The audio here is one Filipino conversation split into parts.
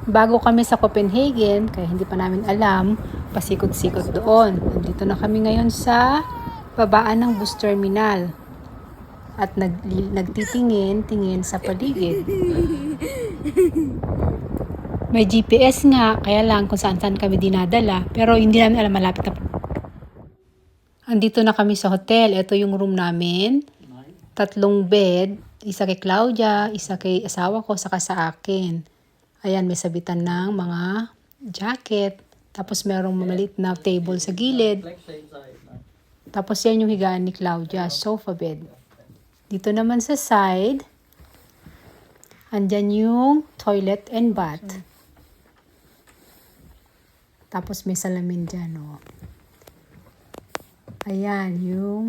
Bago kami sa Copenhagen, kaya hindi pa namin alam, pasikot-sikot doon. Nandito na kami ngayon sa babaan ng bus terminal. At nagtitingin-tingin sa paligid. May GPS nga, kaya lang kung saan-saan kami dinadala. Pero hindi namin alam, malapit na. Andito na kami sa hotel. Ito yung room namin. 3 bed. Isa kay Claudia, isa kay asawa ko, saka sa akin. Ayan, may sabitan ng mga jacket. Tapos merong maliit na table sa gilid. Tapos yan yung higaan ni Claudia, sofa bed. Dito naman sa side, andyan yung toilet and bath. Tapos may salamin dyan, oh. Ayan, yung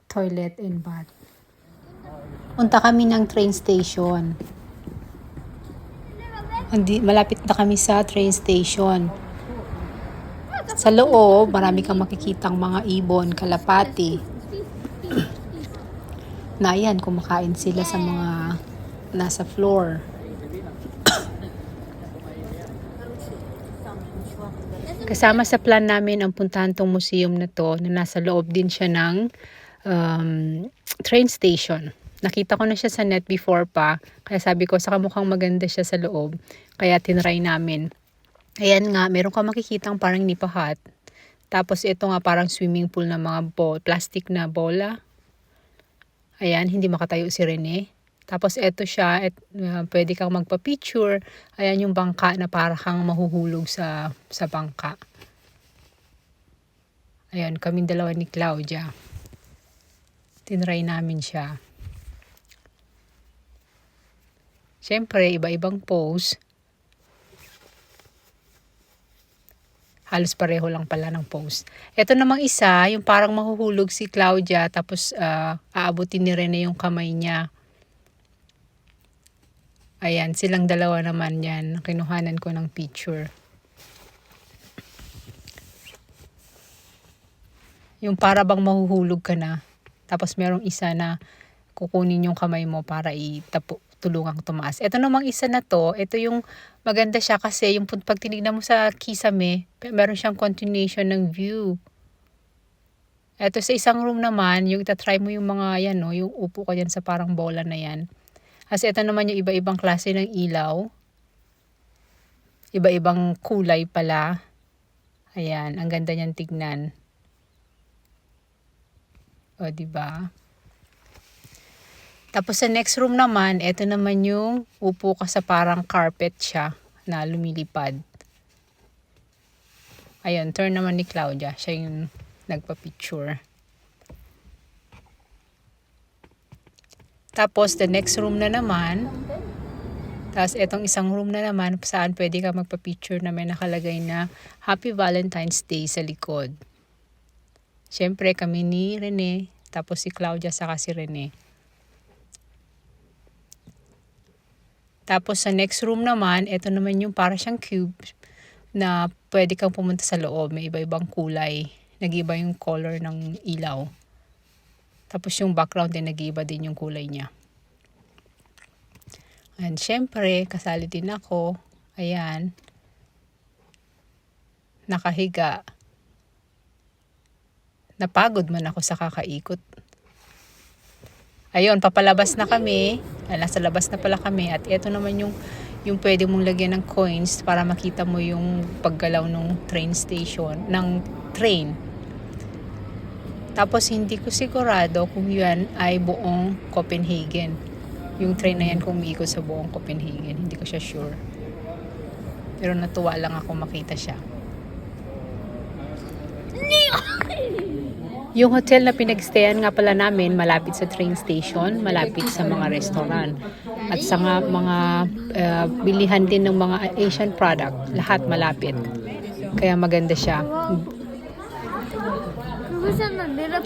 toilet and bath. Punta kami ng train station. Malapit na kami sa train station. Sa loob, marami kang makikitang mga ibon, kalapati. Na yan, kumakain sila sa mga nasa floor. Kasama sa plan namin ang puntahan tong museum na to, na nasa loob din siya ng train station. Nakita ko na siya sa net before pa, kaya sabi ko saka mukhang maganda siya sa loob, kaya tinry namin. Ayan nga, meron ka makikitang parang nipahat. Tapos ito nga parang swimming pool na mga plastic na bola. Ayan, hindi makatayo si Rene. Tapos ito siya, pwede kang magpa-picture. Ayan yung bangka na parang kang mahuhulog sa bangka. Ayan, kaming dalawa ni Claudia. Tinry namin siya. Siyempre, iba-ibang pose. Halos pareho lang pala ng pose. Ito namang isa, yung parang mahuhulog si Claudia, tapos aabutin ni Rene yung kamay niya. Ayan, silang dalawa naman yan. Kinuhanan ko ng picture. Yung para bang mahuhulog ka na. Tapos merong isa na kukunin yung kamay mo para tulungang tumaas. Ito namang isa na to, ito yung maganda siya kasi yung pag tinignan mo sa kisame, meron siyang continuation ng view. Ito sa isang room naman, yung itatry mo yung mga yan, no, yung upo ka dyan sa parang bola na yan. Kasi ito naman yung iba-ibang klase ng ilaw. Iba-ibang kulay pala. Ayan, ang ganda niyan tignan. O, diba? Tapos sa next room naman, ito naman yung upo ka sa parang carpet siya na lumilipad. Ayun, turn naman ni Claudia. Siya yung nagpa-picture. Tapos the next room na naman, tapos itong isang room na naman saan pwede ka magpa-picture na may nakalagay na Happy Valentine's Day sa likod. Siyempre kami ni Rene, tapos si Claudia saka si Rene. Tapos sa next room naman, ito naman yung para siyang cube na pwede kang pumunta sa loob. May iba-ibang kulay. Nag-iba yung color ng ilaw. Tapos yung background din, nag-iba din yung kulay niya. And syempre, kasali din ako. Ayan. Nakahiga. Napagod man ako sa kakaikot. Ayun, papalabas na kami. Nasa labas na pala kami. At ito naman yung pwede mong lagyan ng coins para makita mo yung paggalaw ng train station, ng train. Tapos hindi ko sigurado kung yan ay buong Copenhagen. Yung train na yan kung umiikot sa buong Copenhagen. Hindi ko siya sure. Pero natuwa lang ako makita siya. Yung hotel na pinagstayan nga pala namin, malapit sa train station, malapit sa mga restaurant. At sa mga bilihan din ng mga Asian product, lahat malapit. Kaya maganda siya.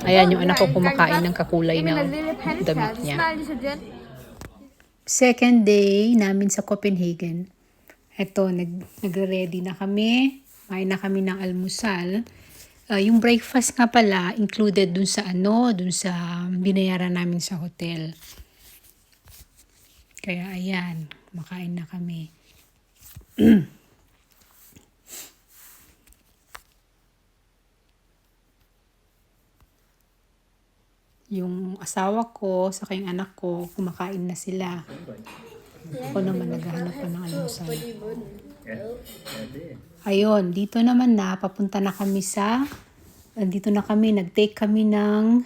Ayan yung anak ko kumakain ng kakulay ng damit niya. Second day namin sa Copenhagen. Eto, nagre-ready na kami. Kain na kami ng almusal. Yung breakfast nga pala included dun sa binayaran namin sa hotel. Kaya ayan, makain na kami. Yung asawa ko, saka yung anak ko, kumakain na sila. Ako naman naghahanap pa ng almusal. Ayun, dito naman na, papunta na kami dito na kami, nag-take kami ng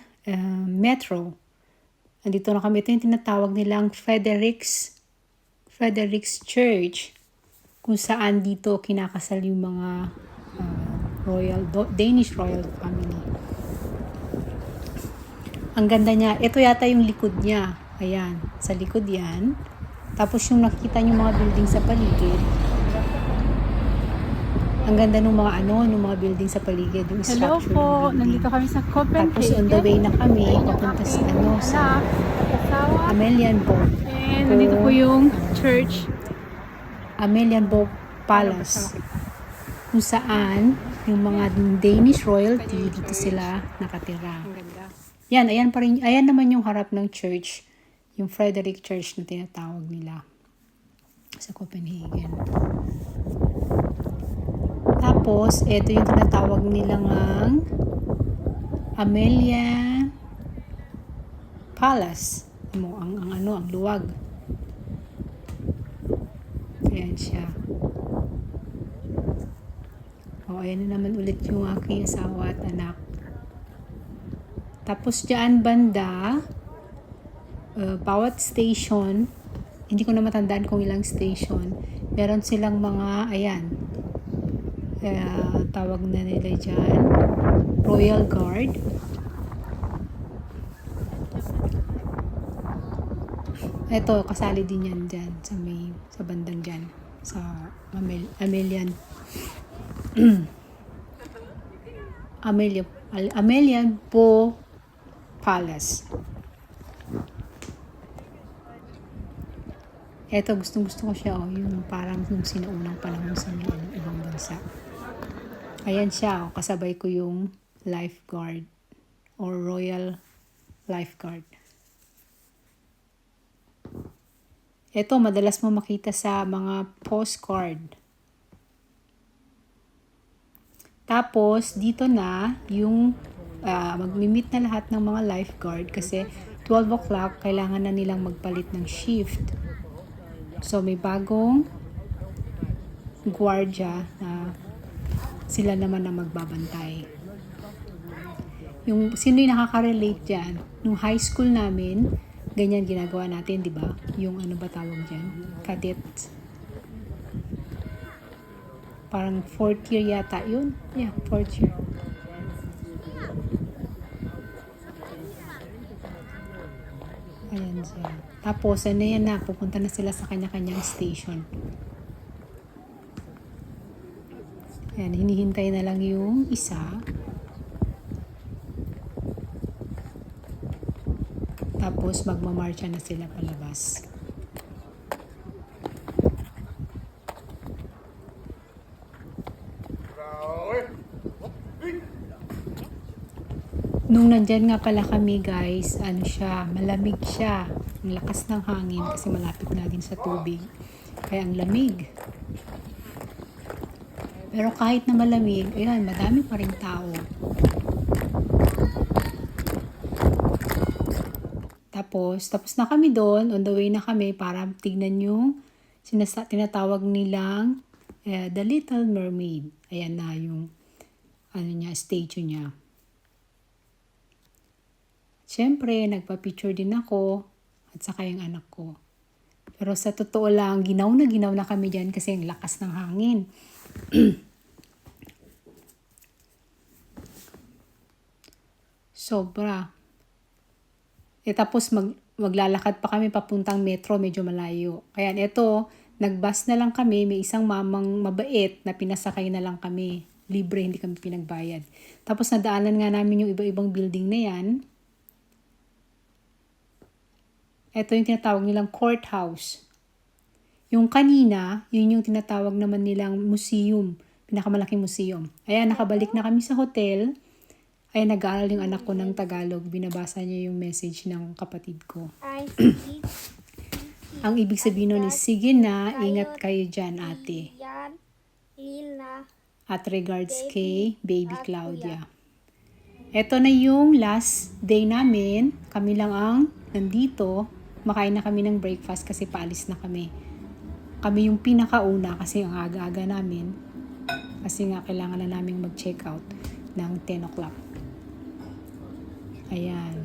metro. Andito na kami, ito yung tinatawag nilang Fredericks Church, kung saan dito kinakasal yung mga Danish royal family. Ang ganda niya. Ito yata yung likod niya. Ayan. Sa likod yan. Tapos yung nakikita niyo mga building sa paligid. Ang ganda ng mga building sa paligid. Yung Hello structure po, ng building. nandito kami sa Copenhagen. Tapos on the way na kami, papunta sa asawa. Amelienborg. And nandito po yung church. Amelienborg Palace. Kung saan yung mga Danish royalty dito sila nakatira. Ang ganda. Yan, ayan naman yung harap ng church, yung Frederick Church na tinatawag nila sa Copenhagen. Tapos, ito yung tinatawag nilang Amelia Palace. Ang luwag. Ayan siya. Ayan na naman ulit yung aking asawa at anak. Tapos dyan banda, bawat station, hindi ko na matandaan kung ilang station, meron silang mga, tawag na nila dyan, Royal Guard. Ito, kasali din yan dyan, sa bandang dyan, sa Amelienborg Palace. Eto, gustong ko siya, yung parang yung sinaunang panahon sa ibang bansa. Ayan siya, kasabay ko yung lifeguard or royal lifeguard. Eto, madalas mo makita sa mga postcard. Tapos, dito na yung magmi-meet na lahat ng mga lifeguard kasi 12 o'clock, kailangan na nilang magpalit ng shift. So, may bagong gwardiya na sila naman na magbabantay. Sino yung nakaka-relate dyan? Nung high school namin, ganyan ginagawa natin, di ba? Yung ano ba tawag dyan? Cadets. Parang 4th year yata yun. Yeah, 4th year. Ayan siya. Tapos, pupunta na sila sa kanya-kanyang station. Ayan, hinihintay na lang yung isa. Tapos, magmamarcha na sila palabas. Nung nandyan nga pala kami guys, malamig siya. Ang lakas ng hangin kasi malapit na din sa tubig. Kaya ang lamig. Pero kahit na malamig, ayan, madami pa rin tao. Tapos na kami doon, on the way na kami para tignan yung tinatawag nilang The Little Mermaid. Ayan na yung statue niya. Siyempre, nagpa-picture din ako at saka yung anak ko. Pero sa totoo lang, ginaw na kami dyan kasi ang lakas ng hangin. Sobra. Tapos maglalakad pa kami papuntang metro, medyo malayo. Kaya nagbus na lang kami, may isang mamang mabait na pinasakay na lang kami. Libre, hindi kami pinagbayad. Tapos nadaanan nga namin yung iba-ibang building na yan. Ito yung tinatawag nilang courthouse. Yung kanina, yun yung tinatawag naman nilang museum. Pinakamalaking museum. Ayan, nakabalik na kami sa hotel. Ayan, nag-aaral yung anak ko ng Tagalog. Binabasa niya yung message ng kapatid ko. Ang ibig sabihin nun is, sige na, ingat kayo dyan, ate. Yan, Lina, At regards Baby kay Baby at Claudia. Ito na yung last day namin. Kami lang ang nandito. Makain na kami ng breakfast kasi paalis na kami. Kami yung pinakauna kasi ang aga-aga namin. Kasi nga kailangan na naming mag-check out ng 10 o'clock. Ayan.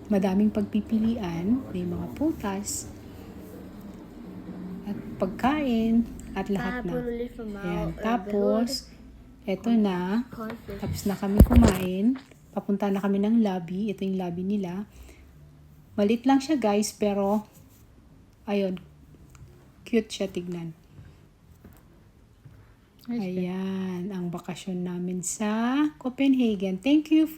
Madaming pagpipilian. May mga putas. At pagkain. At lahat na. Ayan. Tapos, eto na. Tapos na kami kumain. Papunta na kami ng lobby. Ito yung lobby nila. Malit lang siya guys, pero ayun. Cute siya tignan. Ayan. Ang bakasyon namin sa Copenhagen. Thank you for